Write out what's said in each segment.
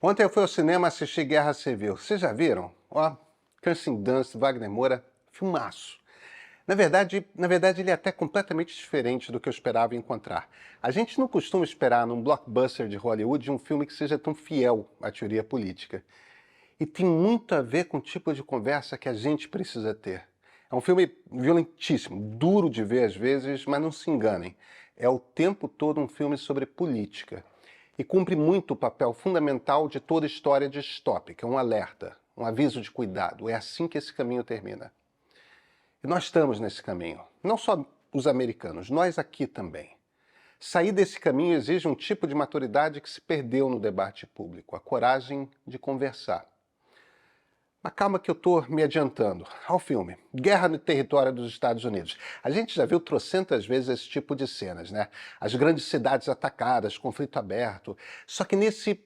Ontem eu fui ao cinema assistir Guerra Civil. Vocês já viram? Ó, Kirsten Dunst, Wagner Moura, filmaço. Na verdade, ele é até completamente diferente do que eu esperava encontrar. A gente não costuma esperar num blockbuster de Hollywood um filme que seja tão fiel à teoria política. E tem muito a ver com o tipo de conversa que a gente precisa ter. É um filme violentíssimo, duro de ver às vezes, mas não se enganem. É o tempo todo um filme sobre política. E cumpre muito o papel fundamental de toda história distópica, um alerta, um aviso de cuidado. É assim que esse caminho termina. E nós estamos nesse caminho. Não só os americanos, nós aqui também. Sair desse caminho exige um tipo de maturidade que se perdeu no debate público, a coragem de conversar. Mas calma que eu estou me adiantando. Ao filme, Guerra no Território dos Estados Unidos. A gente já viu trocentas vezes esse tipo de cenas, né? As grandes cidades atacadas, conflito aberto. Só que nesse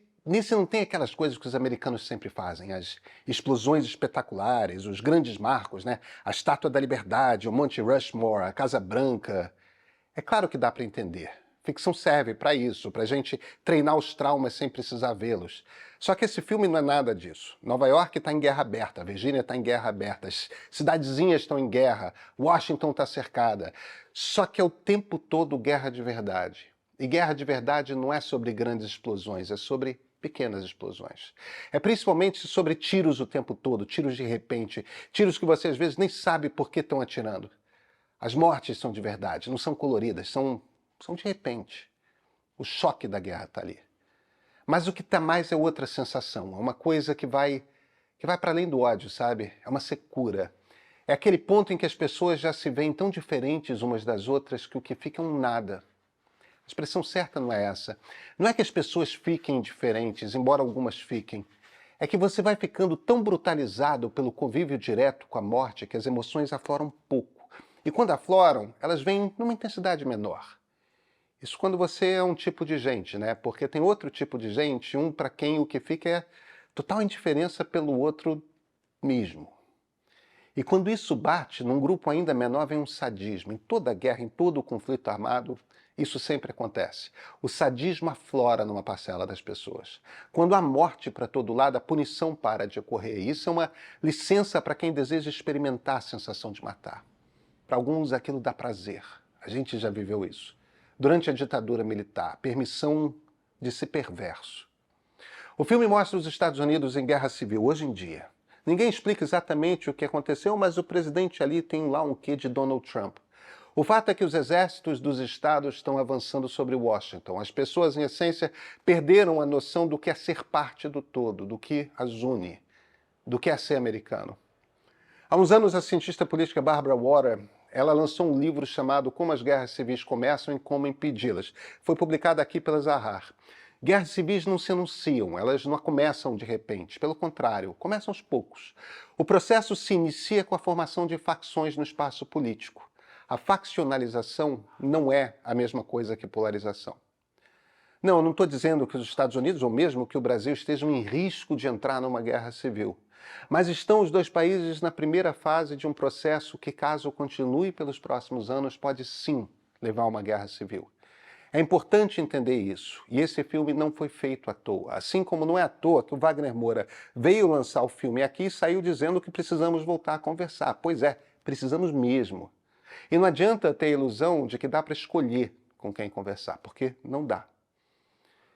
não tem aquelas coisas que os americanos sempre fazem. As explosões espetaculares, os grandes marcos, né? A Estátua da Liberdade, o Monte Rushmore, a Casa Branca. É claro que dá para entender. Ficção serve para isso, para a gente treinar os traumas sem precisar vê-los. Só que esse filme não é nada disso. Nova York está em guerra aberta, a Virgínia está em guerra aberta, as cidadezinhas estão em guerra, Washington está cercada. Só que é o tempo todo guerra de verdade. E guerra de verdade não é sobre grandes explosões, é sobre pequenas explosões. É principalmente sobre tiros o tempo todo, tiros de repente, tiros que você às vezes nem sabe por que estão atirando. As mortes são de verdade, não são coloridas, são de repente. O choque da guerra está ali. Mas o que está mais é outra sensação, é uma coisa que vai para além do ódio, sabe? É uma secura. É aquele ponto em que as pessoas já se veem tão diferentes umas das outras que o que fica é um nada. A expressão certa não é essa. Não é que as pessoas fiquem diferentes, embora algumas fiquem. É que você vai ficando tão brutalizado pelo convívio direto com a morte que as emoções afloram pouco. E quando afloram, elas vêm numa intensidade menor. Isso quando você é um tipo de gente, né? Porque tem outro tipo de gente, um para quem o que fica é total indiferença pelo outro mesmo. E quando isso bate, num grupo ainda menor vem um sadismo. Em toda guerra, em todo conflito armado, isso sempre acontece. O sadismo aflora numa parcela das pessoas. Quando há morte para todo lado, a punição para de ocorrer. Isso é uma licença para quem deseja experimentar a sensação de matar. Para alguns aquilo dá prazer. A gente já viveu isso. Durante a ditadura militar, permissão de ser perverso. O filme mostra os Estados Unidos em guerra civil, hoje em dia. Ninguém explica exatamente o que aconteceu, mas o presidente ali tem lá um quê de Donald Trump. O fato é que os exércitos dos estados estão avançando sobre Washington. As pessoas, em essência, perderam a noção do que é ser parte do todo, do que as une, do que é ser americano. Há uns anos, a cientista política Barbara Water, ela lançou um livro chamado Como as Guerras Civis Começam e Como Impedi-las. Foi publicado aqui pela Zahar. Guerras civis não se anunciam, elas não começam de repente. Pelo contrário, começam aos poucos. O processo se inicia com a formação de facções no espaço político. A faccionalização não é a mesma coisa que polarização. Não, eu não estou dizendo que os Estados Unidos, ou mesmo que o Brasil, estejam em risco de entrar numa guerra civil. Mas estão os dois países na primeira fase de um processo que, caso continue pelos próximos anos, pode sim levar a uma guerra civil. É importante entender isso, e esse filme não foi feito à toa. Assim como não é à toa que o Wagner Moura veio lançar o filme aqui e saiu dizendo que precisamos voltar a conversar. Pois é, precisamos mesmo. E não adianta ter a ilusão de que dá para escolher com quem conversar, porque não dá.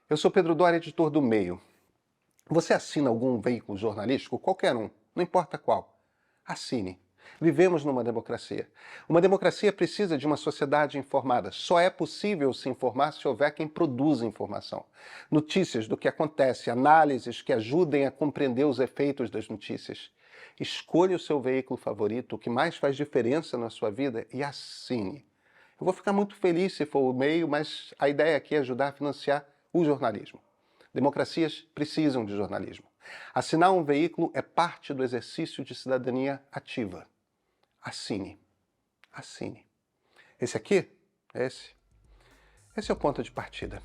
Eu sou Pedro Doria, editor do Meio. Você assina algum veículo jornalístico? Qualquer um, não importa qual. Assine. Vivemos numa democracia. Uma democracia precisa de uma sociedade informada. Só é possível se informar se houver quem produza informação. Notícias do que acontece, análises que ajudem a compreender os efeitos das notícias. Escolha o seu veículo favorito, o que mais faz diferença na sua vida, e assine. Eu vou ficar muito feliz se for o Meio, mas a ideia aqui é ajudar a financiar o jornalismo. Democracias precisam de jornalismo. Assinar um veículo é parte do exercício de cidadania ativa. Assine. Assine. Esse aqui? Esse é o ponto de partida.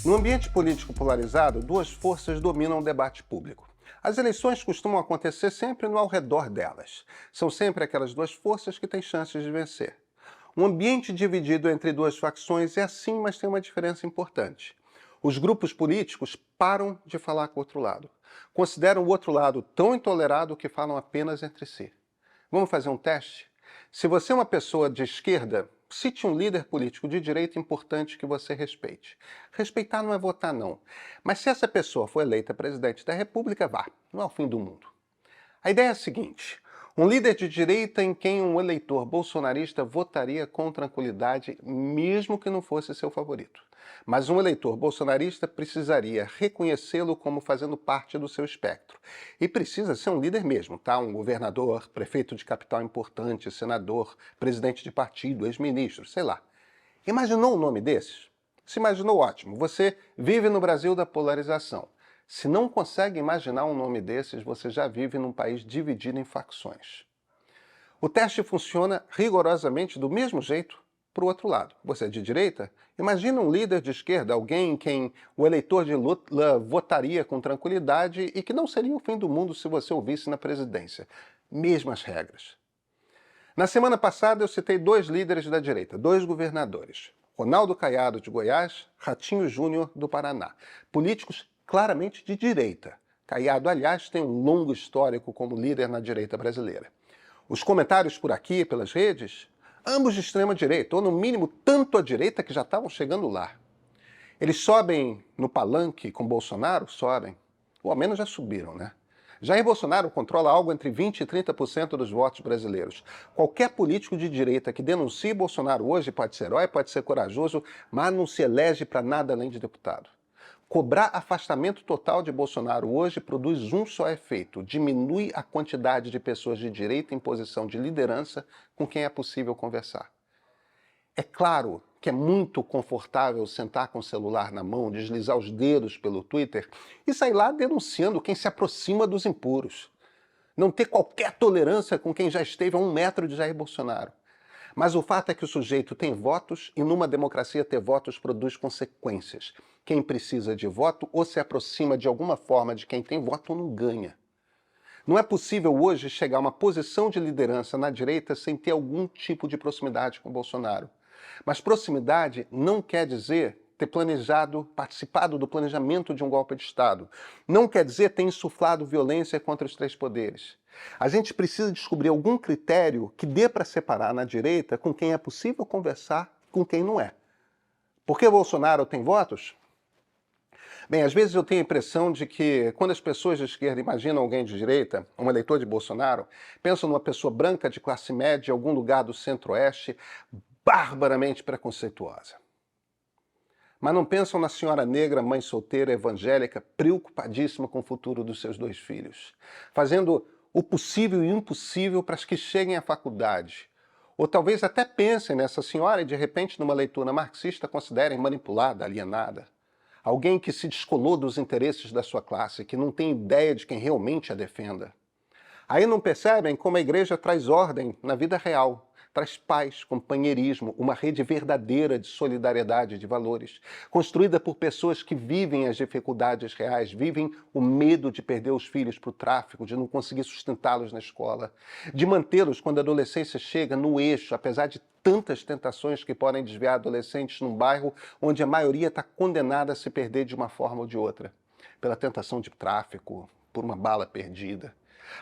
No ambiente político polarizado, duas forças dominam o debate público. As eleições costumam acontecer sempre no ao redor delas. São sempre aquelas duas forças que têm chances de vencer. Um ambiente dividido entre duas facções é assim, mas tem uma diferença importante. Os grupos políticos param de falar com o outro lado. Consideram o outro lado tão intolerável que falam apenas entre si. Vamos fazer um teste? Se você é uma pessoa de esquerda, cite um líder político de direita importante que você respeite. Respeitar não é votar, não. Mas se essa pessoa for eleita presidente da República, vá, não é o fim do mundo. A ideia é a seguinte: um líder de direita em quem um eleitor bolsonarista votaria com tranquilidade, mesmo que não fosse seu favorito. Mas um eleitor bolsonarista precisaria reconhecê-lo como fazendo parte do seu espectro. E precisa ser um líder mesmo, tá? Um governador, prefeito de capital importante, senador, presidente de partido, ex-ministro, sei lá. Imaginou um nome desses? Se imaginou, ótimo. Você vive no Brasil da polarização. Se não consegue imaginar um nome desses, você já vive num país dividido em facções. O teste funciona rigorosamente do mesmo jeito para o outro lado. Você é de direita? Imagina um líder de esquerda, alguém em quem o eleitor de Lula votaria com tranquilidade e que não seria o fim do mundo se você o visse na presidência. Mesmas regras. Na semana passada eu citei dois líderes da direita, dois governadores. Ronaldo Caiado, de Goiás, Ratinho Júnior, do Paraná. Políticos claramente de direita. Caiado, aliás, tem um longo histórico como líder na direita brasileira. Os comentários por aqui, pelas redes, ambos de extrema direita, ou no mínimo tanto à direita que já estavam chegando lá. Eles sobem no palanque com Bolsonaro? Sobem. Ou ao menos já subiram, né? Jair Bolsonaro controla algo entre 20% e 30% dos votos brasileiros. Qualquer político de direita que denuncie Bolsonaro hoje pode ser herói, pode ser corajoso, mas não se elege para nada além de deputado. Cobrar afastamento total de Bolsonaro hoje produz um só efeito: diminui a quantidade de pessoas de direita em posição de liderança com quem é possível conversar. É claro que é muito confortável sentar com o celular na mão, deslizar os dedos pelo Twitter e sair lá denunciando quem se aproxima dos impuros. Não ter qualquer tolerância com quem já esteve a 1 metro de Jair Bolsonaro. Mas o fato é que o sujeito tem votos e numa democracia ter votos produz consequências. Quem precisa de voto ou se aproxima de alguma forma de quem tem voto ou não ganha. Não é possível hoje chegar a uma posição de liderança na direita sem ter algum tipo de proximidade com Bolsonaro. Mas proximidade não quer dizer ter planejado, participado do planejamento de um golpe de Estado. Não quer dizer ter insuflado violência contra os três poderes. A gente precisa descobrir algum critério que dê para separar na direita com quem é possível conversar, com quem não é. Por que Bolsonaro tem votos? Bem, às vezes eu tenho a impressão de que quando as pessoas de esquerda imaginam alguém de direita, um eleitor de Bolsonaro, pensam numa pessoa branca de classe média em algum lugar do centro-oeste, barbaramente preconceituosa. Mas não pensam na senhora negra, mãe solteira, evangélica, preocupadíssima com o futuro dos seus 2 filhos, fazendo o possível e o impossível para que cheguem à faculdade. Ou talvez até pensem nessa senhora e de repente numa leitura marxista considerem manipulada, alienada. Alguém que se descolou dos interesses da sua classe, que não tem ideia de quem realmente a defenda. Aí não percebem como a igreja traz ordem na vida real, traz paz, companheirismo, uma rede verdadeira de solidariedade e de valores, construída por pessoas que vivem as dificuldades reais, vivem o medo de perder os filhos para o tráfico, de não conseguir sustentá-los na escola, de mantê-los quando a adolescência chega no eixo, apesar de tantas tentações que podem desviar adolescentes num bairro onde a maioria está condenada a se perder de uma forma ou de outra, pela tentação de tráfico, por uma bala perdida.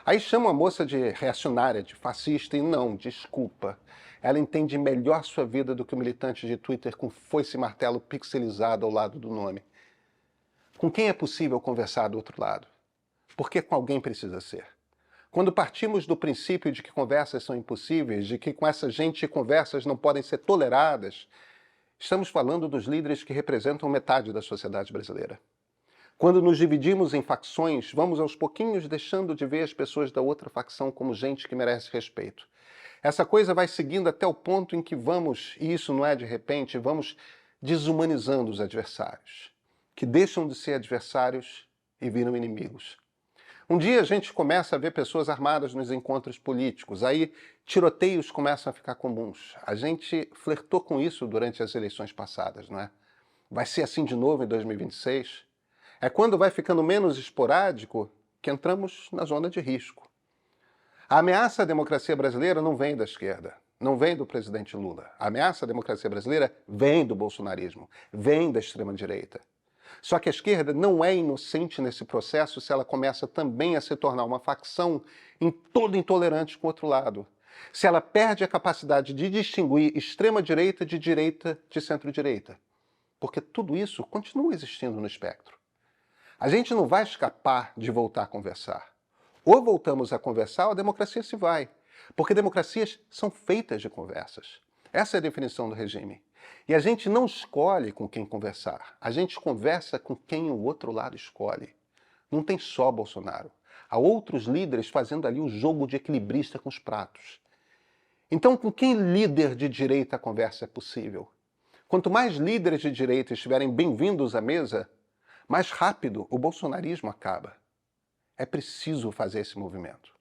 Aí chamam a moça de reacionária, de fascista, e não, desculpa. Ela entende melhor sua vida do que o militante de Twitter com foice e martelo pixelizado ao lado do nome. Com quem é possível conversar do outro lado? Porque com alguém precisa ser. Quando partimos do princípio de que conversas são impossíveis, de que com essa gente conversas não podem ser toleradas, estamos falando dos líderes que representam metade da sociedade brasileira. Quando nos dividimos em facções, vamos aos pouquinhos deixando de ver as pessoas da outra facção como gente que merece respeito. Essa coisa vai seguindo até o ponto em que vamos, e isso não é de repente, vamos desumanizando os adversários, que deixam de ser adversários e viram inimigos. Um dia a gente começa a ver pessoas armadas nos encontros políticos, aí tiroteios começam a ficar comuns. A gente flertou com isso durante as eleições passadas, não é? Vai ser assim de novo em 2026? É quando vai ficando menos esporádico que entramos na zona de risco. A ameaça à democracia brasileira não vem da esquerda. não vem do presidente Lula. A ameaça à democracia brasileira vem do bolsonarismo, vem da extrema-direita. Só que a esquerda não é inocente nesse processo se ela começa também a se tornar uma facção toda intolerante com o outro lado. Se ela perde a capacidade de distinguir extrema-direita de centro-direita. Porque tudo isso continua existindo no espectro. A gente não vai escapar de voltar a conversar. Ou voltamos a conversar ou a democracia se vai. Porque democracias são feitas de conversas. Essa é a definição do regime. E a gente não escolhe com quem conversar. A gente conversa com quem o outro lado escolhe. Não tem só Bolsonaro. Há outros líderes fazendo ali o jogo de equilibrista com os pratos. Então, com quem líder de direita a conversa é possível? Quanto mais líderes de direita estiverem bem-vindos à mesa, mais rápido o bolsonarismo acaba. É preciso fazer esse movimento.